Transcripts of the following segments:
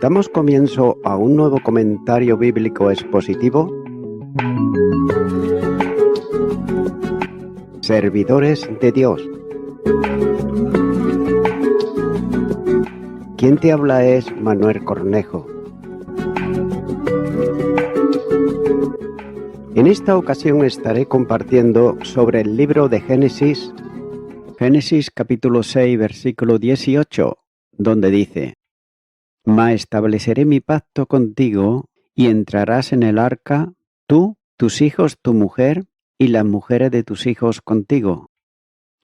Damos comienzo a un nuevo comentario bíblico expositivo. Servidores de Dios. Quien te habla es Manuel Cornejo. En esta ocasión estaré compartiendo sobre el libro de Génesis, capítulo 6, versículo 18, donde dice: Mas estableceré mi pacto contigo, y entrarás en el arca, tú, tus hijos, tu mujer, y las mujeres de tus hijos contigo.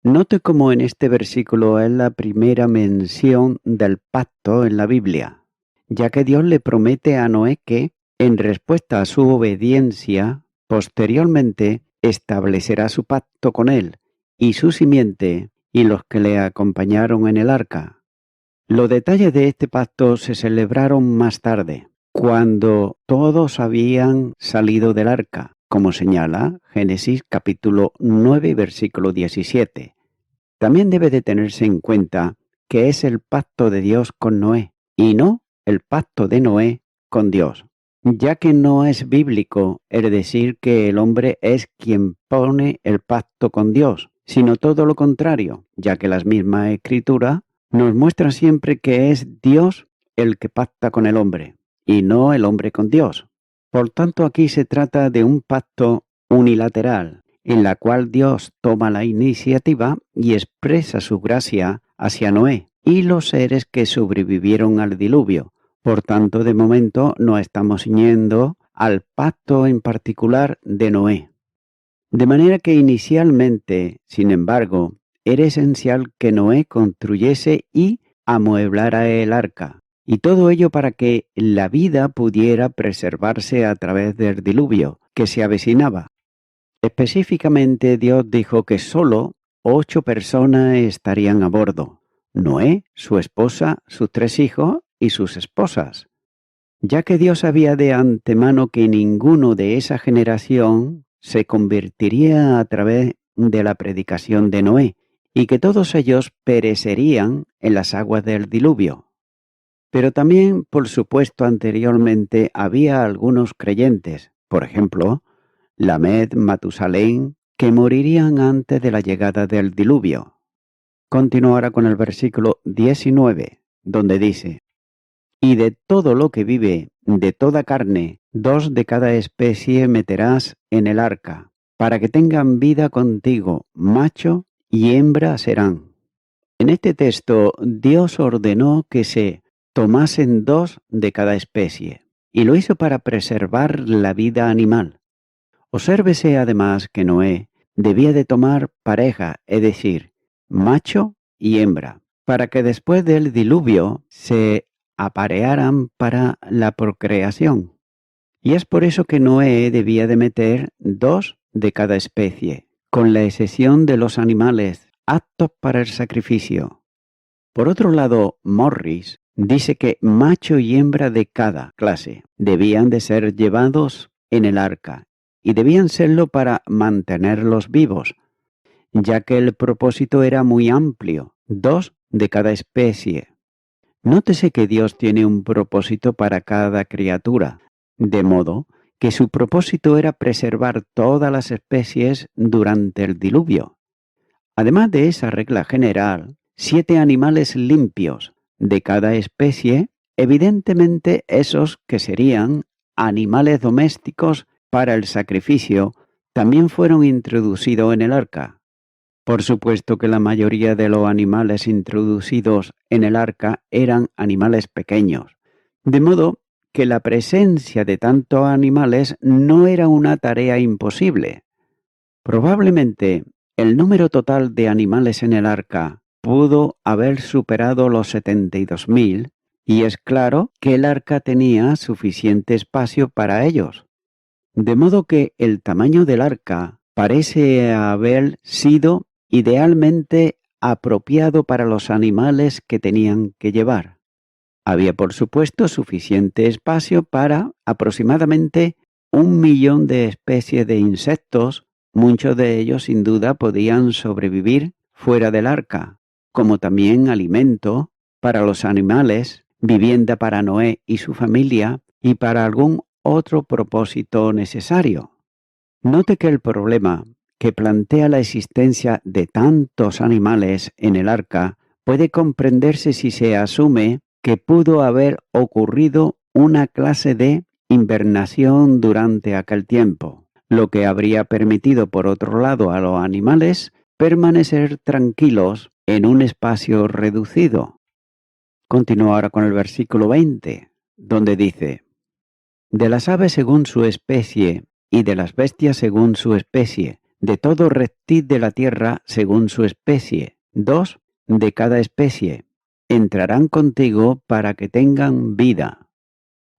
Note cómo en este versículo es la primera mención del pacto en la Biblia, ya que Dios le promete a Noé que, en respuesta a su obediencia, posteriormente establecerá su pacto con él, y su simiente, y los que le acompañaron en el arca. Los detalles de este pacto se celebraron más tarde, cuando todos habían salido del arca, como señala Génesis capítulo 9, versículo 17. También debe de tenerse en cuenta que es el pacto de Dios con Noé, y no el pacto de Noé con Dios, ya que no es bíblico el decir que el hombre es quien pone el pacto con Dios, sino todo lo contrario, ya que las mismas escrituras nos muestra siempre que es Dios el que pacta con el hombre, y no el hombre con Dios. Por tanto, aquí se trata de un pacto unilateral, en la cual Dios toma la iniciativa y expresa su gracia hacia Noé y los seres que sobrevivieron al diluvio. Por tanto, de momento no estamos ciñendo al pacto en particular de Noé. De manera que inicialmente, sin embargo, era esencial que Noé construyese y amueblara el arca, y todo ello para que la vida pudiera preservarse a través del diluvio que se avecinaba. Específicamente, Dios dijo que solo 8 personas estarían a bordo: Noé, su esposa, sus 3 hijos y sus esposas, ya que Dios sabía de antemano que ninguno de esa generación se convertiría a través de la predicación de Noé, y que todos ellos perecerían en las aguas del diluvio. Pero también, por supuesto, anteriormente había algunos creyentes, por ejemplo, Lamed, Matusalén, que morirían antes de la llegada del diluvio. Continúo ahora con el versículo 19, donde dice: Y de todo lo que vive, de toda carne, 2 de cada especie meterás en el arca, para que tengan vida contigo, macho y hembra serán. En este texto, Dios ordenó que se tomasen 2 de cada especie, y lo hizo para preservar la vida animal. Obsérvese además que Noé debía de tomar pareja, es decir, macho y hembra, para que después del diluvio se aparearan para la procreación. Y es por eso que Noé debía de meter 2 de cada especie, con la excepción de los animales aptos para el sacrificio. Por otro lado, Morris dice que macho y hembra de cada clase debían de ser llevados en el arca, y debían serlo para mantenerlos vivos, ya que el propósito era muy amplio: 2 de cada especie. Nótese que Dios tiene un propósito para cada criatura, de modo que su propósito era preservar todas las especies durante el diluvio. Además de esa regla general, 7 animales limpios de cada especie, evidentemente esos que serían animales domésticos para el sacrificio, también fueron introducidos en el arca. Por supuesto que la mayoría de los animales introducidos en el arca eran animales pequeños, de modo que la presencia de tantos animales no era una tarea imposible. Probablemente el número total de animales en el arca pudo haber superado los 72.000, y es claro que el arca tenía suficiente espacio para ellos. De modo que el tamaño del arca parece haber sido idealmente apropiado para los animales que tenían que llevar. Había, por supuesto, suficiente espacio para aproximadamente 1 millón de especies de insectos, Muchos de ellos sin duda podían sobrevivir fuera del arca, como también alimento para los animales, vivienda para Noé y su familia y para algún otro propósito necesario. Note que el problema que plantea la existencia de tantos animales en el arca puede comprenderse si se asume que pudo haber ocurrido una clase de invernación durante aquel tiempo, lo que habría permitido por otro lado a los animales permanecer tranquilos en un espacio reducido. Continúa ahora con el versículo 20, donde dice: de las aves según su especie, y de las bestias según su especie, de todo reptil de la tierra según su especie, 2 de cada especie, entrarán contigo para que tengan vida.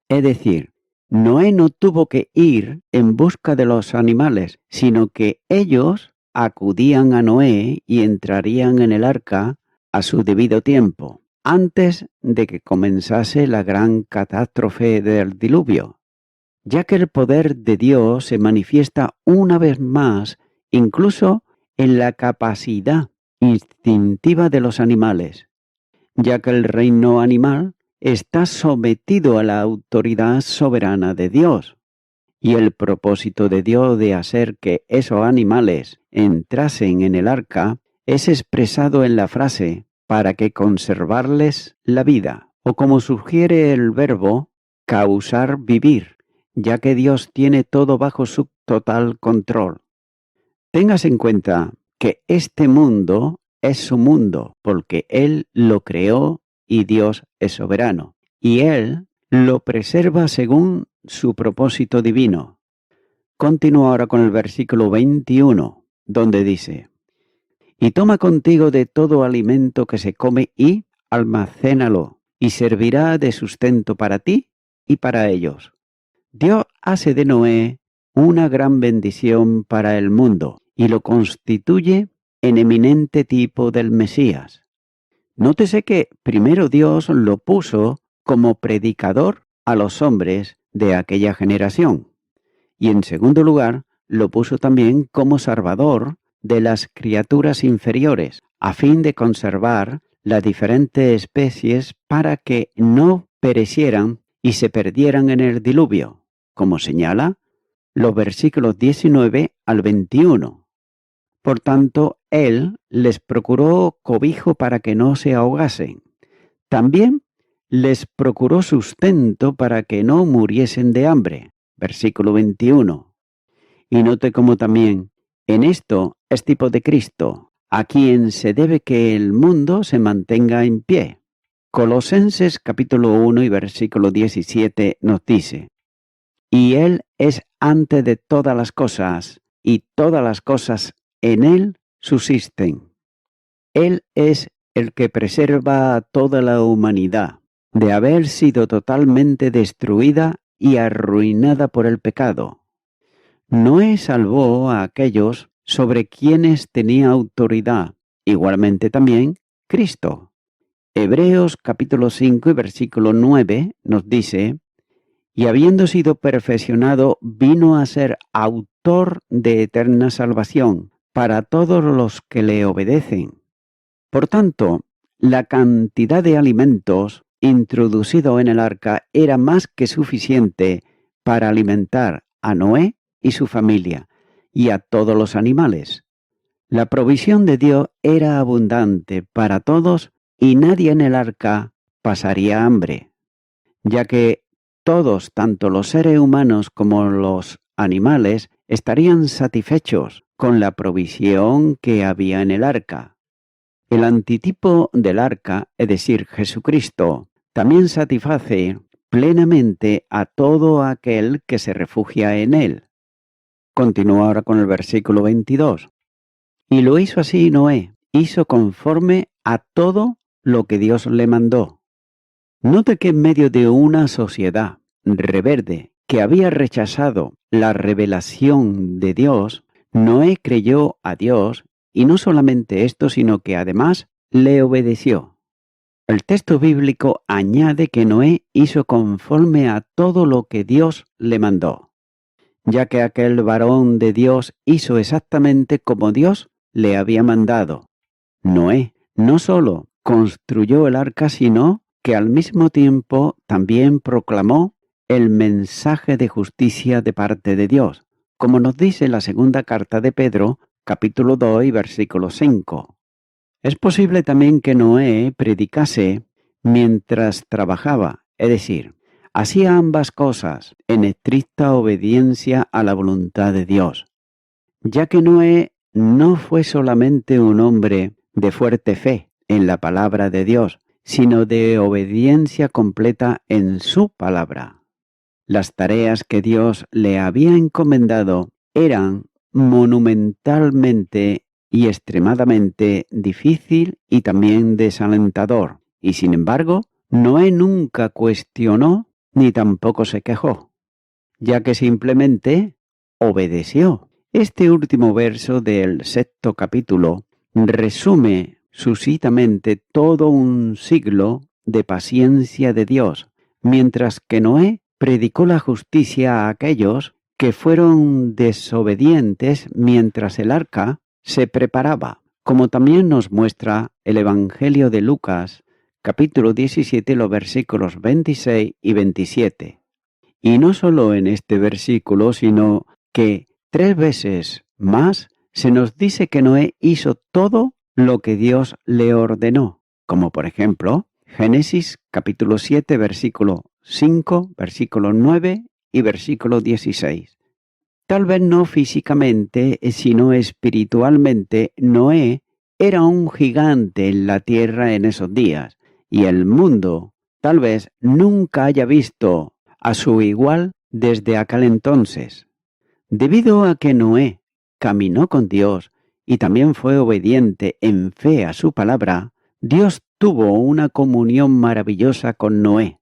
Es decir, Noé no tuvo que ir en busca de los animales, sino que ellos acudían a Noé y entrarían en el arca a su debido tiempo, antes de que comenzase la gran catástrofe del diluvio, ya que el poder de Dios se manifiesta una vez más incluso en la capacidad instintiva de los animales, ya que el reino animal está sometido a la autoridad soberana de Dios, y el propósito de Dios de hacer que esos animales entrasen en el arca es expresado en la frase para que conservarles la vida, o como sugiere el verbo, causar vivir, ya que Dios tiene todo bajo su total control. Tengas en cuenta que este mundo es su mundo, porque Él lo creó y Dios es soberano, y Él lo preserva según su propósito divino. Continúa ahora con el versículo 21, donde dice: y toma contigo de todo alimento que se come y almacénalo, y servirá de sustento para ti y para ellos. Dios hace de Noé una gran bendición para el mundo y lo constituye en eminente tipo del Mesías. Nótese que primero Dios lo puso como predicador a los hombres de aquella generación, y en segundo lugar lo puso también como salvador de las criaturas inferiores, a fin de conservar las diferentes especies para que no perecieran y se perdieran en el diluvio, como señala los versículos 19 al 21. Por tanto, Él les procuró cobijo para que no se ahogasen. También les procuró sustento para que no muriesen de hambre. Versículo 21. Y note cómo también en esto es tipo de Cristo, a quien se debe que el mundo se mantenga en pie. Colosenses capítulo 1 y versículo 17 nos dice: y Él es antes de todas las cosas, y todas las cosas en Él subsisten. Él es el que preserva a toda la humanidad de haber sido totalmente destruida y arruinada por el pecado. Noé salvó a aquellos sobre quienes tenía autoridad, igualmente también Cristo. Hebreos capítulo 5 y versículo 9 nos dice: y habiendo sido perfeccionado, vino a ser autor de eterna salvación para todos los que le obedecen. Por tanto, la cantidad de alimentos introducido en el arca era más que suficiente para alimentar a Noé y su familia, y a todos los animales. La provisión de Dios era abundante para todos y nadie en el arca pasaría hambre, ya que todos, tanto los seres humanos como los animales, estarían satisfechos con la provisión que había en el arca. El antitipo del arca, es decir, Jesucristo, también satisface plenamente a todo aquel que se refugia en él. Continúa ahora con el versículo 22. Y lo hizo así Noé, hizo conforme a todo lo que Dios le mandó. Note que en medio de una sociedad rebelde que había rechazado la revelación de Dios, Noé creyó a Dios, y no solamente esto, sino que además le obedeció. El texto bíblico añade que Noé hizo conforme a todo lo que Dios le mandó. ya que aquel varón de Dios hizo exactamente como Dios le había mandado. Noé no solo construyó el arca, sino que al mismo tiempo también proclamó el mensaje de justicia de parte de Dios, como nos dice la segunda carta de Pedro, capítulo 2 y versículo 5. Es posible también que Noé predicase mientras trabajaba, es decir, hacía ambas cosas en estricta obediencia a la voluntad de Dios, ya que Noé no fue solamente un hombre de fuerte fe en la palabra de Dios, sino de obediencia completa en su palabra. Las tareas que Dios le había encomendado eran monumentalmente y extremadamente difícil y también desalentador, y sin embargo, Noé nunca cuestionó ni tampoco se quejó, ya que simplemente obedeció. Este último verso del 6º capítulo resume sucintamente todo un siglo de paciencia de Dios, mientras que Noé predicó la justicia a aquellos que fueron desobedientes mientras el arca se preparaba, como también nos muestra el Evangelio de Lucas, capítulo 17, los versículos 26 y 27. Y no solo en este versículo, sino que 3 veces más se nos dice que Noé hizo todo lo que Dios le ordenó, como por ejemplo Génesis capítulo 7, versículo 5, versículo 9 y versículo 16. Tal vez no físicamente, sino espiritualmente, Noé era un gigante en la tierra en esos días, y el mundo tal vez nunca haya visto a su igual desde aquel entonces. Debido a que Noé caminó con Dios y también fue obediente en fe a su palabra, Dios tuvo una comunión maravillosa con Noé.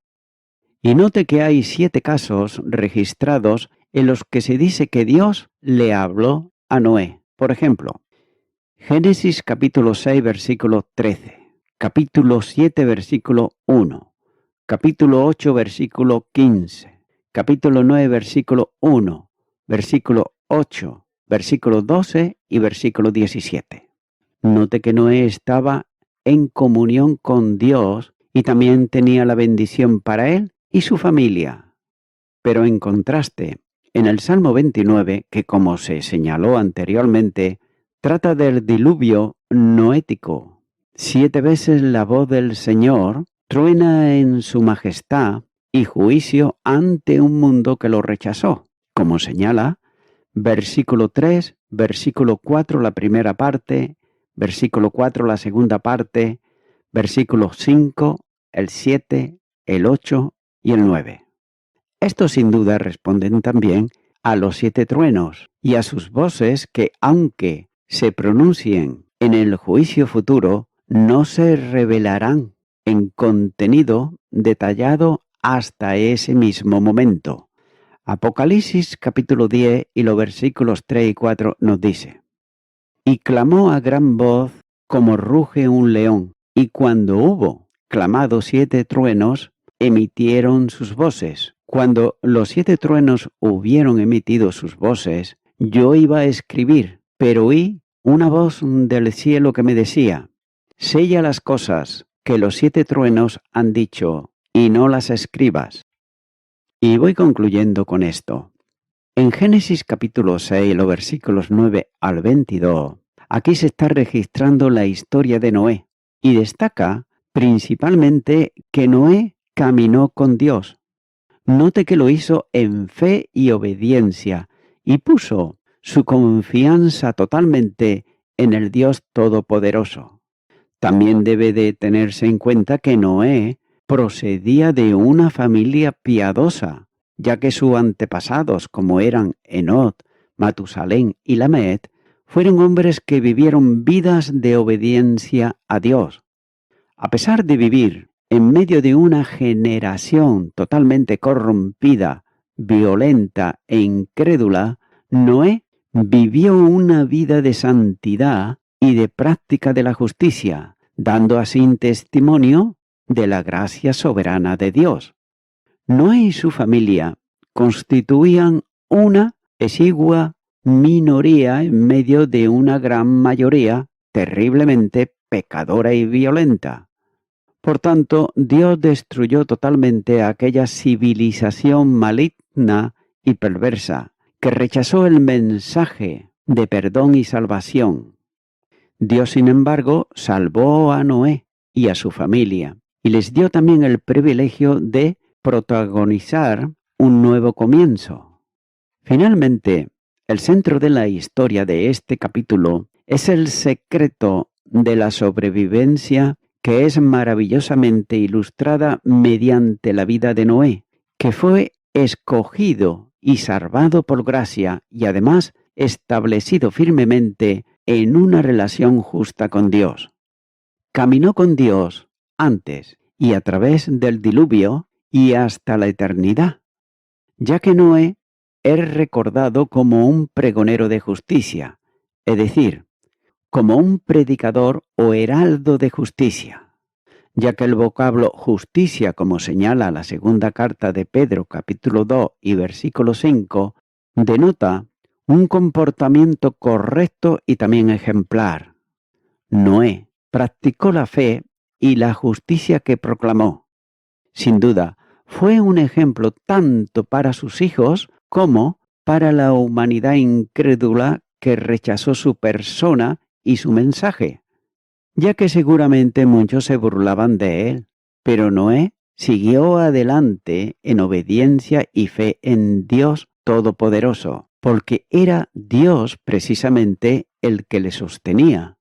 Y note que hay 7 casos registrados en los que se dice que Dios le habló a Noé. Por ejemplo, Génesis capítulo 6, versículo 13, capítulo 7, versículo 1, capítulo 8, versículo 15, capítulo 9, versículo 1, versículo 8, versículo 12 y versículo 17. Note que Noé estaba en comunión con Dios y también tenía la bendición para él y su familia. Pero en contraste, en el Salmo 29, que como se señaló anteriormente, trata del diluvio noético. 7 veces la voz del Señor truena en su majestad y juicio ante un mundo que lo rechazó, como señala versículo 3, versículo 4 la primera parte, versículo 4 la segunda parte, versículo 5, el 7, el 8 y el 9. Estos sin duda responden también a los 7 truenos y a sus voces que, aunque se pronuncien en el juicio futuro, no se revelarán en contenido detallado hasta ese mismo momento. Apocalipsis capítulo 10 y los versículos 3 y 4 nos dice: Y clamó a gran voz como ruge un león, y cuando hubo clamado 7 truenos, emitieron sus voces. Cuando los 7 truenos hubieron emitido sus voces, yo iba a escribir, pero oí una voz del cielo que me decía: sella las cosas que los 7 truenos han dicho, y no las escribas. Y voy concluyendo con esto. En Génesis capítulo 6, los versículos 9 al 22, aquí se está registrando la historia de Noé, y destaca principalmente que Noé caminó con Dios. Note que lo hizo en fe y obediencia, y puso su confianza totalmente en el Dios Todopoderoso. También debe de tenerse en cuenta que Noé procedía de una familia piadosa, ya que sus antepasados, como eran Enoc, Matusalén y Lamet, fueron hombres que vivieron vidas de obediencia a Dios. A pesar de vivir en medio de una generación totalmente corrompida, violenta e incrédula, Noé vivió una vida de santidad y de práctica de la justicia, dando así testimonio de la gracia soberana de Dios. Noé y su familia constituían una exigua minoría en medio de una gran mayoría terriblemente pecadora y violenta. Por tanto, Dios destruyó totalmente aquella civilización maligna y perversa que rechazó el mensaje de perdón y salvación. Dios, sin embargo, salvó a Noé y a su familia y les dio también el privilegio de protagonizar un nuevo comienzo. Finalmente, el centro de la historia de este capítulo es el secreto de la sobrevivencia que es maravillosamente ilustrada mediante la vida de Noé, que fue escogido y salvado por gracia y además establecido firmemente en una relación justa con Dios. Caminó con Dios antes y a través del diluvio y hasta la eternidad, ya que Noé es recordado como un pregonero de justicia, es decir, como un predicador o heraldo de justicia, ya que el vocablo justicia, como señala la segunda carta de Pedro capítulo 2 y versículo 5, denota un comportamiento correcto y también ejemplar. Noé practicó la fe y la justicia que proclamó. Sin duda, fue un ejemplo tanto para sus hijos como para la humanidad incrédula que rechazó su persona y su mensaje, ya que seguramente muchos se burlaban de él, pero Noé siguió adelante en obediencia y fe en Dios Todopoderoso, porque era Dios precisamente el que le sostenía.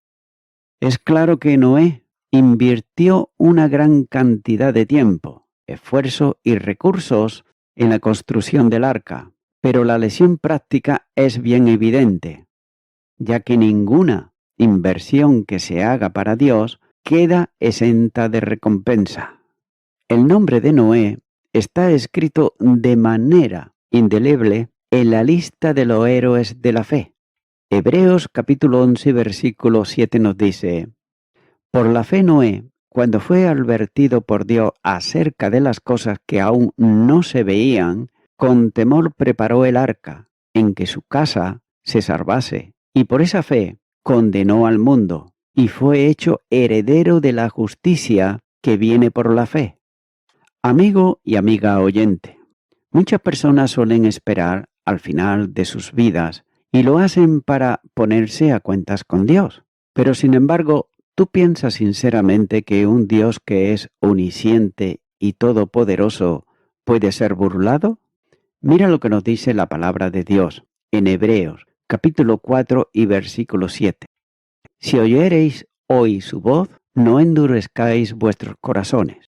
Es claro que Noé invirtió una gran cantidad de tiempo, esfuerzo y recursos en la construcción del arca, pero la lección práctica es bien evidente, ya que ninguna inversión que se haga para Dios queda exenta de recompensa. El nombre de Noé está escrito de manera indeleble en la lista de los héroes de la fe. Hebreos capítulo 11 versículo 7 nos dice: por la fe Noé, cuando fue advertido por Dios acerca de las cosas que aún no se veían, con temor preparó el arca, en que su casa se salvase, y por esa fe condenó al mundo, y fue hecho heredero de la justicia que viene por la fe. Amigo y amiga oyente, muchas personas suelen esperar al final de sus vidas y lo hacen para ponerse a cuentas con Dios. Pero sin embargo, ¿tú piensas sinceramente que un Dios que es omnisciente y todopoderoso puede ser burlado? Mira lo que nos dice la palabra de Dios en Hebreos, capítulo 4 y versículo 7. Si oyereis hoy su voz, no endurezcáis vuestros corazones.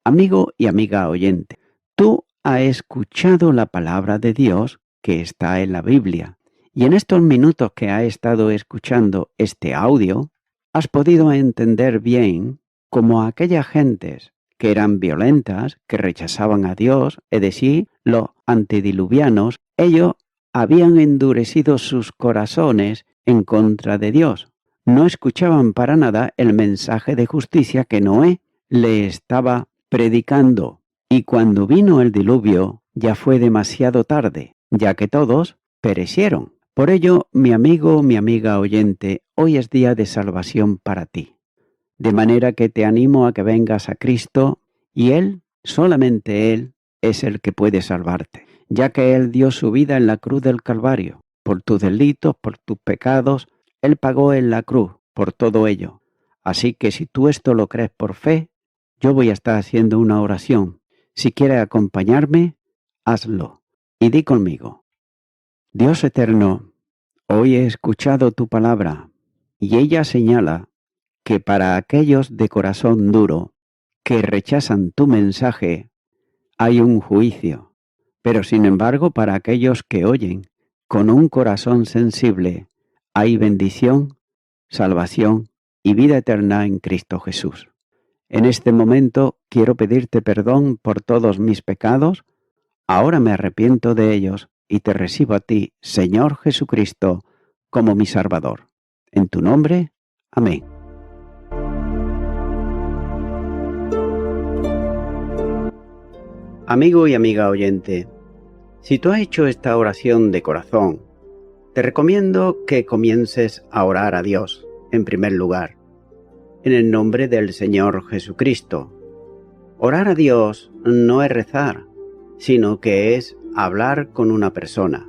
Amigo y amiga oyente, tú has escuchado la palabra de Dios que está en la Biblia, y en estos minutos que has estado escuchando este audio, has podido entender bien cómo aquellas gentes que eran violentas, que rechazaban a Dios, es decir, los antediluvianos, ellos habían endurecido sus corazones en contra de Dios. No escuchaban para nada el mensaje de justicia que Noé le estaba predicando. Y cuando vino el diluvio, ya fue demasiado tarde, ya que todos perecieron. Por ello, mi amigo, mi amiga oyente, hoy es día de salvación para ti. De manera que te animo a que vengas a Cristo y Él, solamente Él, es el que puede salvarte, ya que Él dio su vida en la cruz del Calvario. Por tus delitos, por tus pecados, Él pagó en la cruz por todo ello. Así que si tú esto lo crees por fe, yo voy a estar haciendo una oración. Si quieres acompañarme, hazlo. Y di conmigo: Dios eterno, hoy he escuchado tu palabra, y ella señala que para aquellos de corazón duro que rechazan tu mensaje, hay un juicio. Pero sin embargo, para aquellos que oyen con un corazón sensible, hay bendición, salvación y vida eterna en Cristo Jesús. En este momento quiero pedirte perdón por todos mis pecados. Ahora me arrepiento de ellos y te recibo a ti, Señor Jesucristo, como mi Salvador. En tu nombre, amén. Amigo y amiga oyente, Si tú has hecho esta oración de corazón, te recomiendo que comiences a orar a Dios, en primer lugar, en el nombre del Señor Jesucristo. Orar a Dios no es rezar, sino que es hablar con una persona.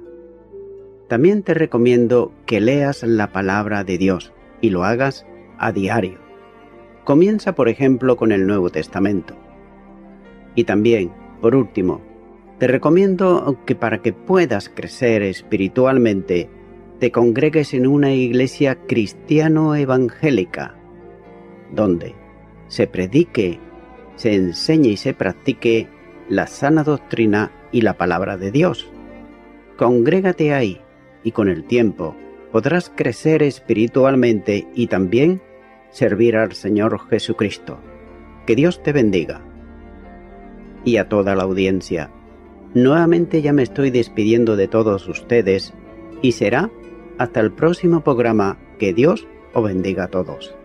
También te recomiendo que leas la palabra de Dios y lo hagas a diario. Comienza, por ejemplo, con el Nuevo Testamento. Y también, por último, te recomiendo que para que puedas crecer espiritualmente, te congregues en una iglesia cristiano-evangélica, donde se predique, se enseñe y se practique la sana doctrina y la palabra de Dios. Congrégate ahí y con el tiempo podrás crecer espiritualmente y también servir al Señor Jesucristo. Que Dios te bendiga. Y a toda la audiencia, nuevamente ya me estoy despidiendo de todos ustedes y será hasta el próximo programa. Que Dios os bendiga a todos.